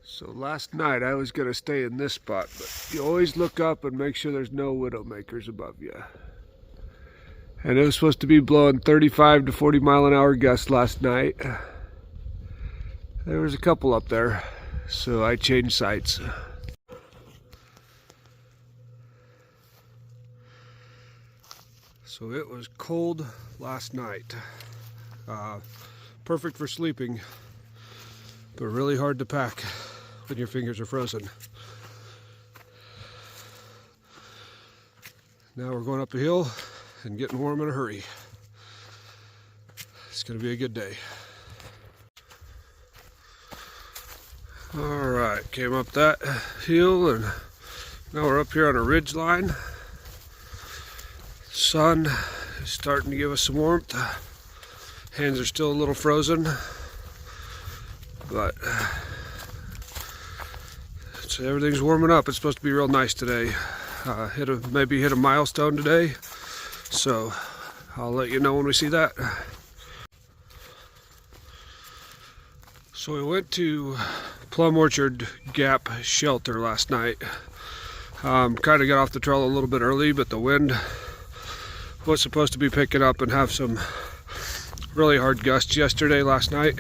So last night I was going to stay in this spot, but you always look up and make sure there's no widowmakers above you. And it was supposed to be blowing 35 to 40 mile an hour gusts last night. There was a couple up there, so I changed sites. So it was cold last night. Perfect for sleeping, but really hard to pack when your fingers are frozen. Now we're going up a hill and getting warm in a hurry. It's going to be a good day. All right, came up that hill and now we're up here on a ridge line. Sun is starting to give us some warmth. Hands are still a little frozen, but everything's warming up. It's supposed to be real nice today. Maybe hit a milestone today, so I'll let you know when we see that. So we went to Plum Orchard Gap Shelter last night. Kind of got off the trail a little bit early, but the wind was supposed to be picking up and have some really hard gusts last night.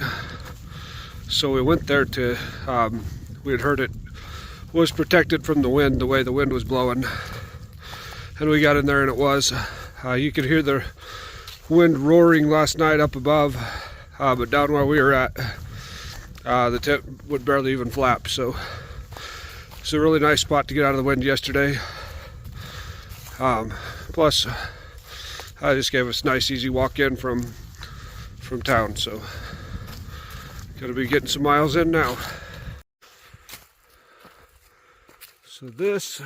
So we went there to, we had heard it was protected from the wind, the way the wind was blowing. And we got in there and it was. You could hear the wind roaring last night up above, but down where we were at, the tent would barely even flap. So it's a really nice spot to get out of the wind yesterday. Plus, I just gave us a nice easy walk in from town, so gonna be getting some miles in now. So this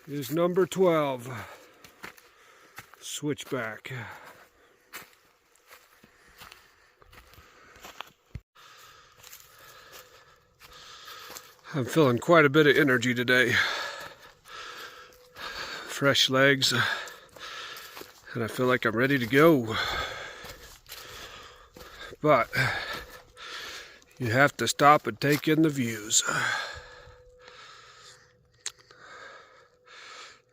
is number 12, switchback. I'm feeling quite a bit of energy today. Fresh legs, and I feel like I'm ready to go. But you have to stop and take in the views.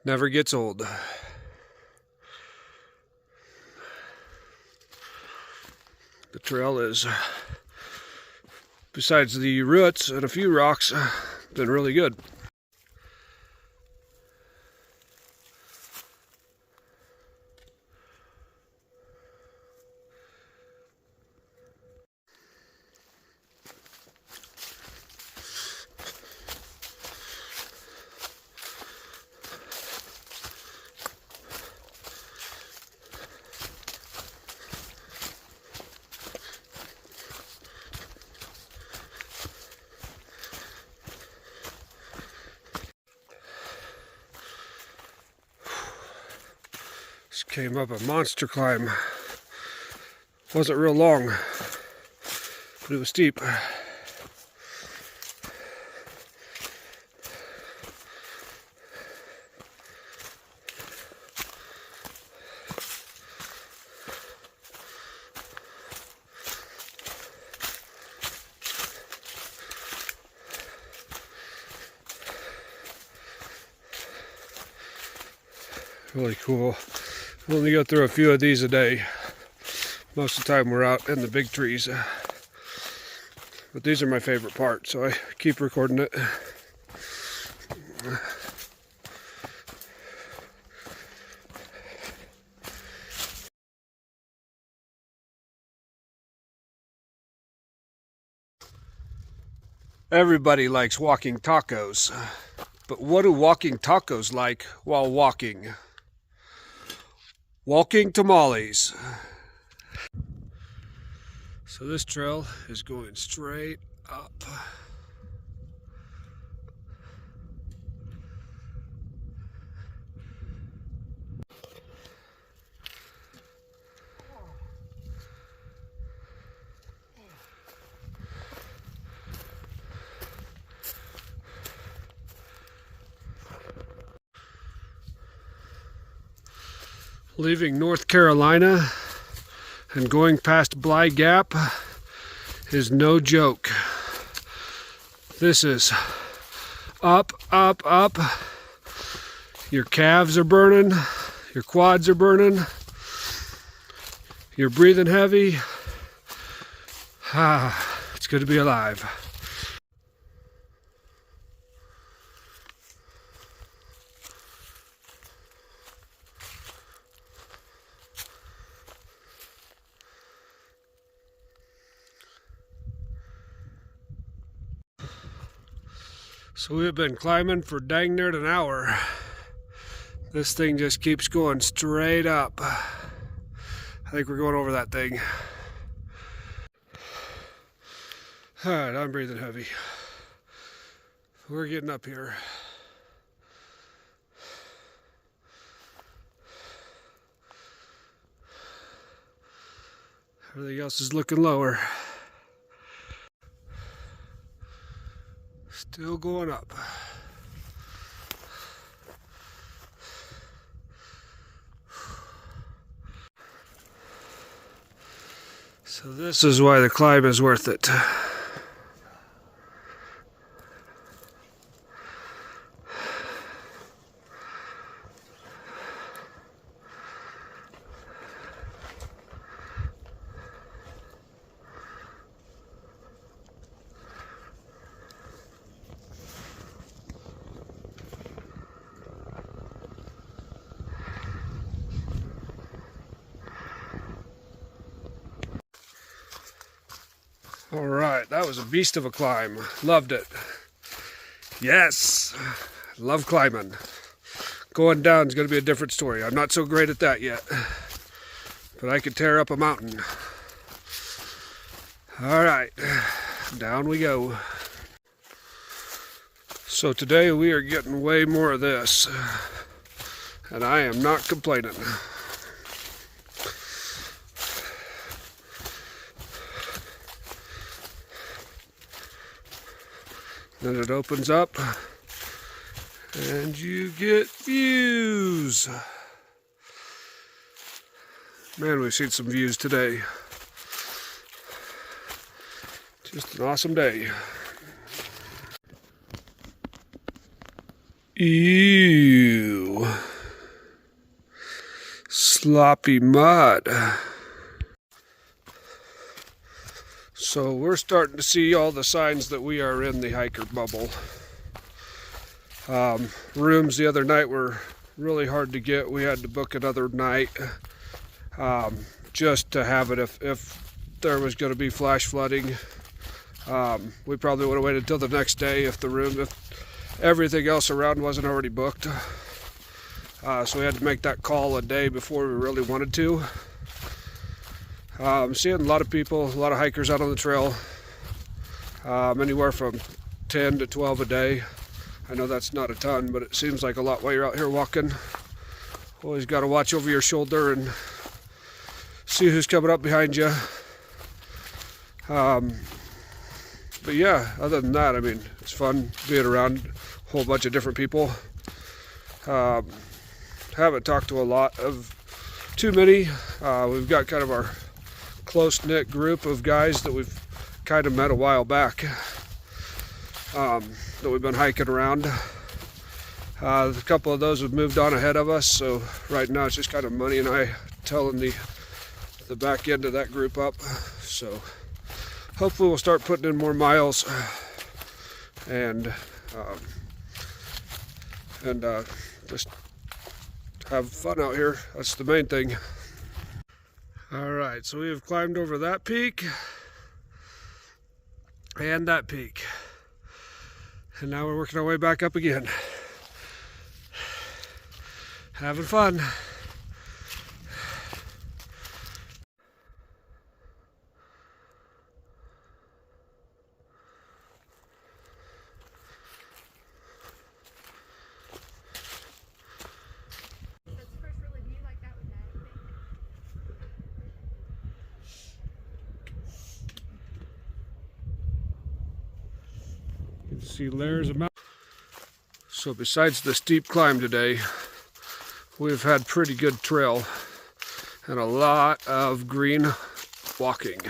Never gets old. The trail is, besides the roots and a few rocks, been really good. Came up a monster climb. Wasn't real long, but it was steep. Really cool. We only go through a few of these a day. Most of the time we're out in the big trees. But these are my favorite part, so I keep recording it. Everybody likes walking tacos, but what do walking tacos like while walking? Walking tamales. So this trail is going straight up. Leaving North Carolina and going past Bly Gap is no joke. This is up, up, up. Your calves are burning, your quads are burning, you're breathing heavy. It's good to be alive. So we've been climbing for dang near an hour. This thing just keeps going straight up. I think we're going over that thing. All right, I'm breathing heavy. We're getting up here. Everything else is looking lower. Still going up. So this is why the climb is worth it. All right, that was a beast of a climb. Loved it. Yes, love climbing. Going down is going to be a different story. I'm not so great at that yet, but I could tear up a mountain. All right, down we go. So today we are getting way more of this, and I am not complaining. Then it opens up and you get views. Man, we've seen some views today. Just an awesome day. Ew. Sloppy mud. So we're starting to see all the signs that we are in the hiker bubble. Rooms the other night were really hard to get. We had to book another night just to have it if there was going to be flash flooding. We probably would have waited until the next day if everything else around wasn't already booked. So we had to make that call a day before we really wanted to. I'm seeing a lot of people, a lot of hikers out on the trail, anywhere from 10 to 12 a day. I know that's not a ton, but it seems like a lot while you're out here walking. Always got to watch over your shoulder and see who's coming up behind you. But yeah, other than that, I mean, it's fun being around a whole bunch of different people. Haven't talked to a lot of too many. We've got kind of our close-knit group of guys that we've kind of met a while back, that we've been hiking around. A couple of those have moved on ahead of us, so right now it's just kind of Money and I telling the back end of that group up. So hopefully we'll start putting in more miles and just have fun out here. That's the main thing. All right, so we have climbed over that peak and that peak, and now we're working our way back up again. Having fun. You can see layers of mountain. So besides the steep climb today, we've had pretty good trail and a lot of green walking.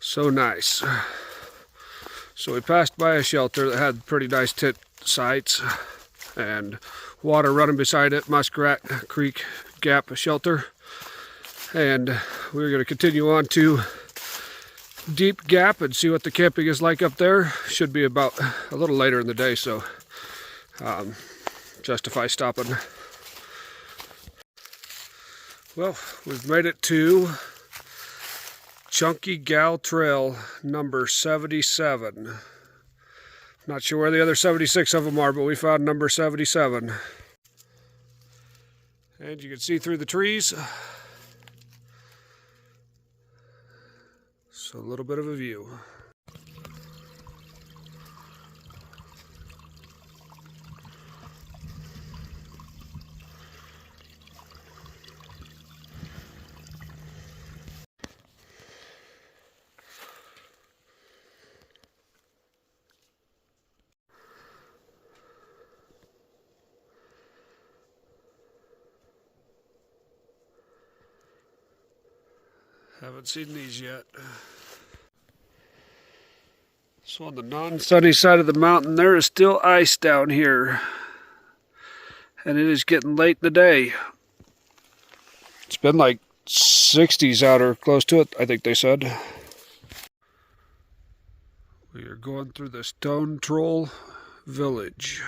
So nice. So we passed by a shelter that had pretty nice tent sites and water running beside it, Muskrat Creek Gap shelter. And we're going to continue on to Deep Gap and see what the camping is like up there. Should be about a little later in the day, so justify stopping. Well, we've made it to Chunky Gal Trail number 77. Not sure where the other 76 of them are, but we found number 77. And you can see through the trees. So a little bit of a view. Haven't seen these yet. So on the non-sunny side of the mountain, there is still ice down here. And it is getting late in the day. It's been like 60s out or close to it, I think they said. We are going through the Stone Troll Village.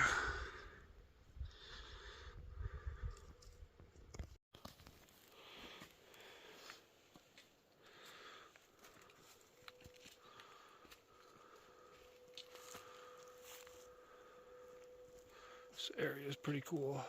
This area is pretty cool.